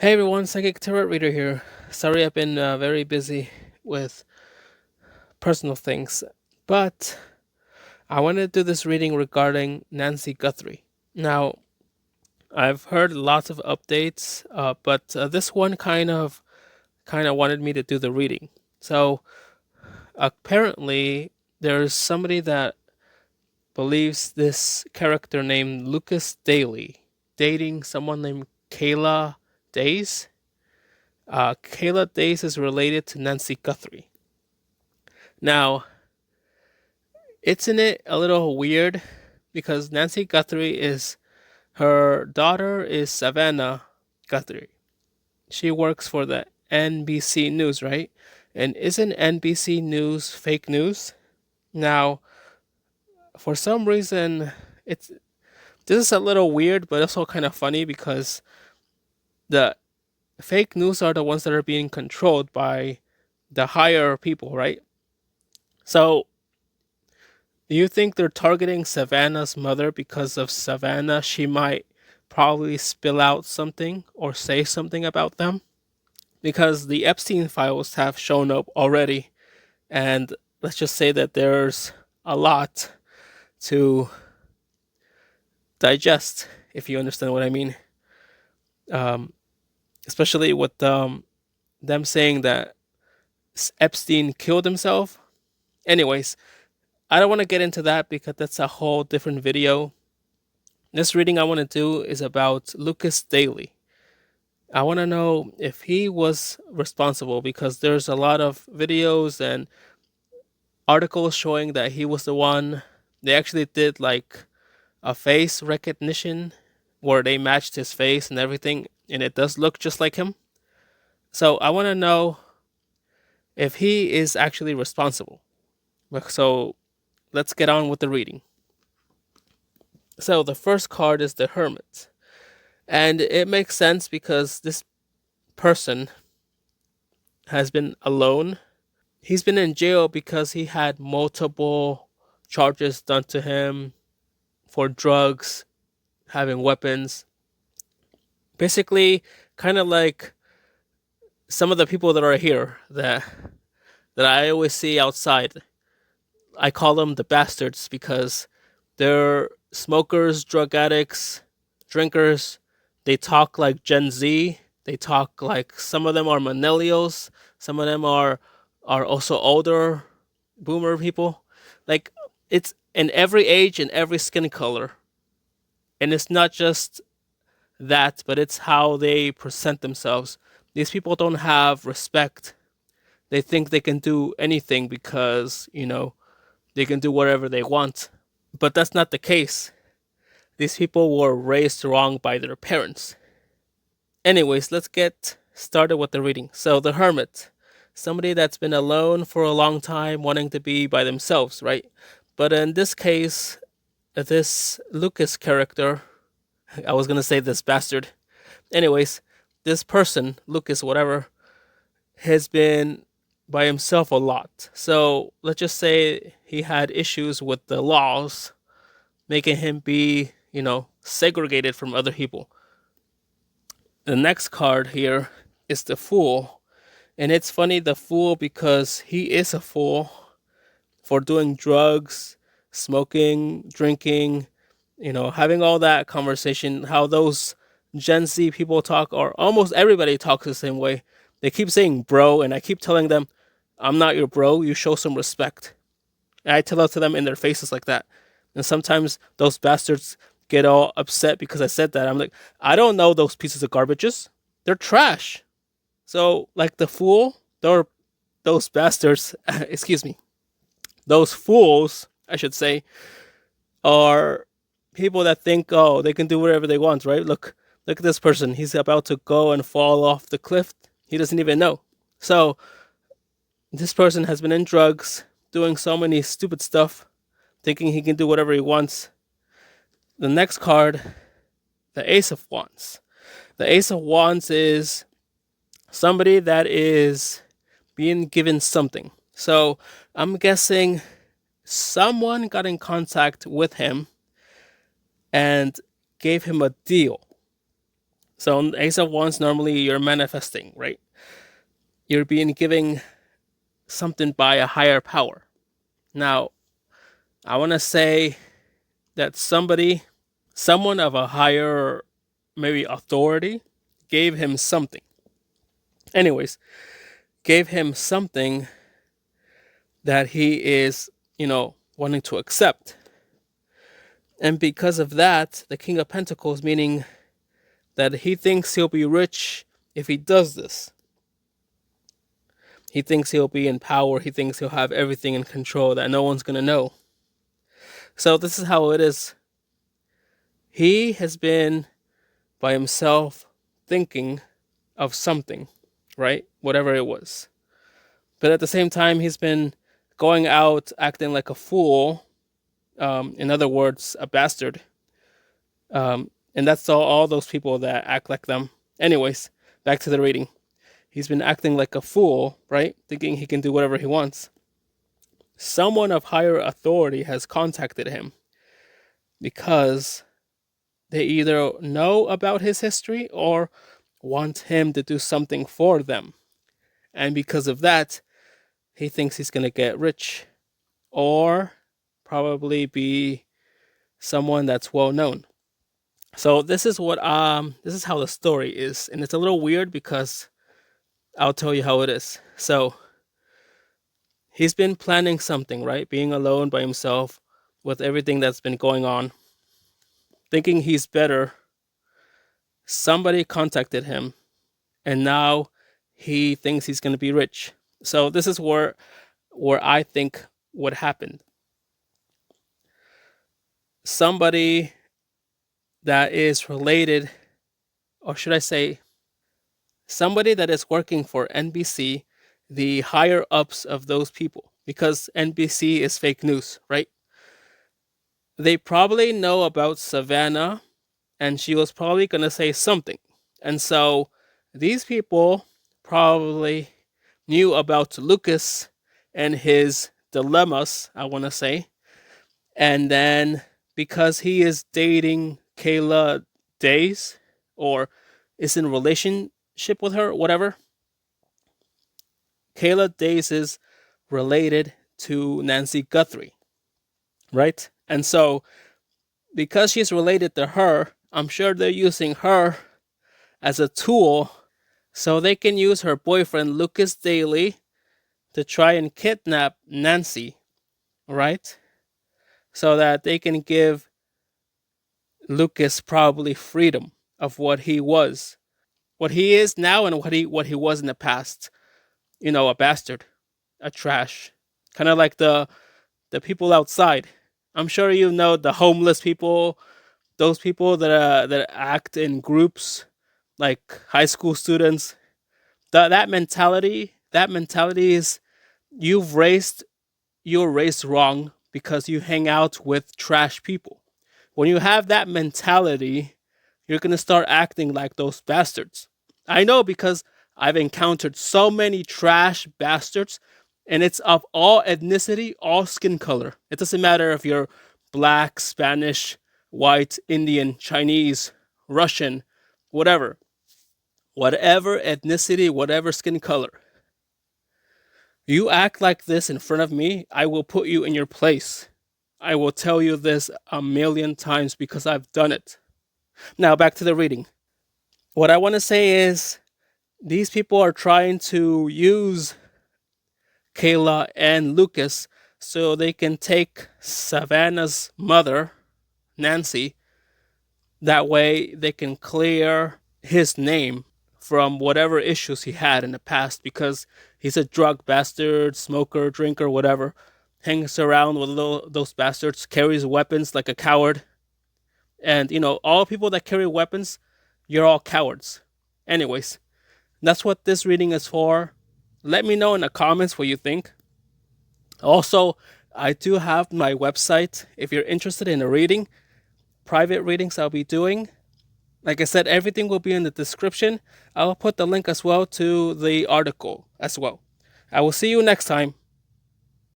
Hey everyone, Psychic Tarot Reader here. Sorry I've been very busy with personal things, but I wanted to do this reading regarding Nancy Guthrie. Now, I've heard lots of updates, but this one kind of wanted me to do the reading. So apparently, there's somebody that believes this character named Lucas Daley dating someone named Kayla Days. Kayla Days is related to Nancy Guthrie. Now, isn't it a little weird because Nancy Guthrie is her daughter is Savannah Guthrie. She works for the NBC News, right? And isn't NBC News fake news? Now, for some reason, it's this is a little weird, but also kind of funny because the fake news are the ones that are being controlled by the higher people, right? So do you think they're targeting Savannah's mother because of Savannah? She might probably spill out something or say something about them because the Epstein files have shown up already. And let's just say that there's a lot to digest, if you understand what I mean. Um, Especially with them saying that Epstein killed himself. Anyways, I don't want to get into that because that's a whole different video. This reading I want to do is about Lucas Daley. I want to know if he was responsible because there's a lot of videos and articles showing that he was the one. They actually did like a face recognition where they matched his face and everything, and it does look just like him. So I want to know if he is actually responsible. So let's get on with the reading. So the first card is the Hermit. And it makes sense because this person has been alone. He's been in jail because he had multiple charges done to him for drugs, having weapons. Basically, kind of like some of the people that are here that I always see outside. I call them the bastards because they're smokers, drug addicts, drinkers. They talk like Gen Z. They talk like some of them are millennials. Some of them are also older boomer people. Like it's in every age and every skin color. And it's not just that, but it's how they present themselves. These people don't have respect. They think they can do anything because, they can do whatever they want. But that's not the case. These people were raised wrong by their parents. Anyways, let's get started with the reading. So, the Hermit, somebody that's been alone for a long time, wanting to be by themselves, right? But in this case, this Lucas character, I was gonna say this bastard. Anyways, this person, Lucas, whatever, has been by himself a lot. So let's just say he had issues with the laws, making him be, segregated from other people. The next card here is the Fool. And it's funny, the Fool, because he is a fool for doing drugs, smoking, drinking, having all that conversation, how those Gen Z people talk, or almost everybody talks the same way. They keep saying bro, and I keep telling them, I'm not your bro, you show some respect. And I tell it to them in their faces like that. And sometimes those bastards get all upset because I said that. I'm like, I don't know those pieces of garbages. They're trash. So, like the Fool, those bastards, excuse me, those fools, I should say, are people that think, oh, they can do whatever they want, right? Look at this person. He's about to go and fall off the cliff. He doesn't even know. So this person has been in drugs, doing so many stupid stuff, thinking he can do whatever he wants. The next card, the Ace of Wands. The Ace of Wands is somebody that is being given something. So I'm guessing someone got in contact with him and gave him a deal. So on Ace of Wands, normally you're manifesting, right? You're being given something by a higher power. Now, I want to say that someone of a higher, maybe authority, gave him something. Anyways, gave him something that he is, wanting to accept. And because of that, the King of Pentacles, meaning that he thinks he'll be rich if he does this. He thinks he'll be in power. He thinks he'll have everything in control that no one's going to know. So this is how it is. He has been by himself thinking of something, right? Whatever it was. But at the same time, he's been going out acting like a fool. In other words, a bastard. And that's all those people that act like them. Anyways, back to the reading. He's been acting like a fool, right? Thinking he can do whatever he wants. Someone of higher authority has contacted him because they either know about his history or want him to do something for them. And because of that, he thinks he's going to get rich or probably be someone that's well known. So this is how the story is, and it's a little weird because I'll tell you how it is. So he's been planning something, right? Being alone by himself with everything that's been going on, thinking he's better. Somebody contacted him, and now he thinks he's going to be rich. So this is where I think what happened. Somebody that is related, or should I say, somebody that is working for NBC, the higher ups of those people, because NBC is fake news, right? They probably know about Savannah, and she was probably going to say something. And so these people probably knew about Lucas and his dilemmas, I want to say. And then because he is dating Kayla Days, or is in a relationship with her, whatever, Kayla Days is related to Nancy Guthrie, right? And so because she's related to her, I'm sure they're using her as a tool so they can use her boyfriend, Lucas Daley, to try and kidnap Nancy, right? So that they can give Lucas probably freedom of what he was, what he is now, and what he was in the past. A bastard, a trash, kind of like the people outside. I'm sure you know the homeless people, those people that act in groups, like high school students. That mentality is you've raised you're raised wrong because you hang out with trash people. When you have that mentality, you're going to start acting like those bastards. I know because I've encountered so many trash bastards, and it's of all ethnicity, all skin color. It doesn't matter if you're black, Spanish, white, Indian, Chinese, Russian, whatever. Whatever ethnicity, whatever skin color. You act like this in front of me, I will put you in your place. I will tell you this a million times because I've done it. Now, back to the reading. What I want to say is these people are trying to use Kayla and Lucas so they can take Savannah's mother, Nancy. That way they can clear his name from whatever issues he had in the past, because he's a drug bastard, smoker, drinker, whatever. Hangs around with those bastards, carries weapons like a coward. And, all people that carry weapons, you're all cowards. Anyways, that's what this reading is for. Let me know in the comments what you think. Also, I do have my website. If you're interested in a reading, private readings I'll be doing. Like I said, everything will be in the description. I'll put the link as well to the article as well. I will see you next time.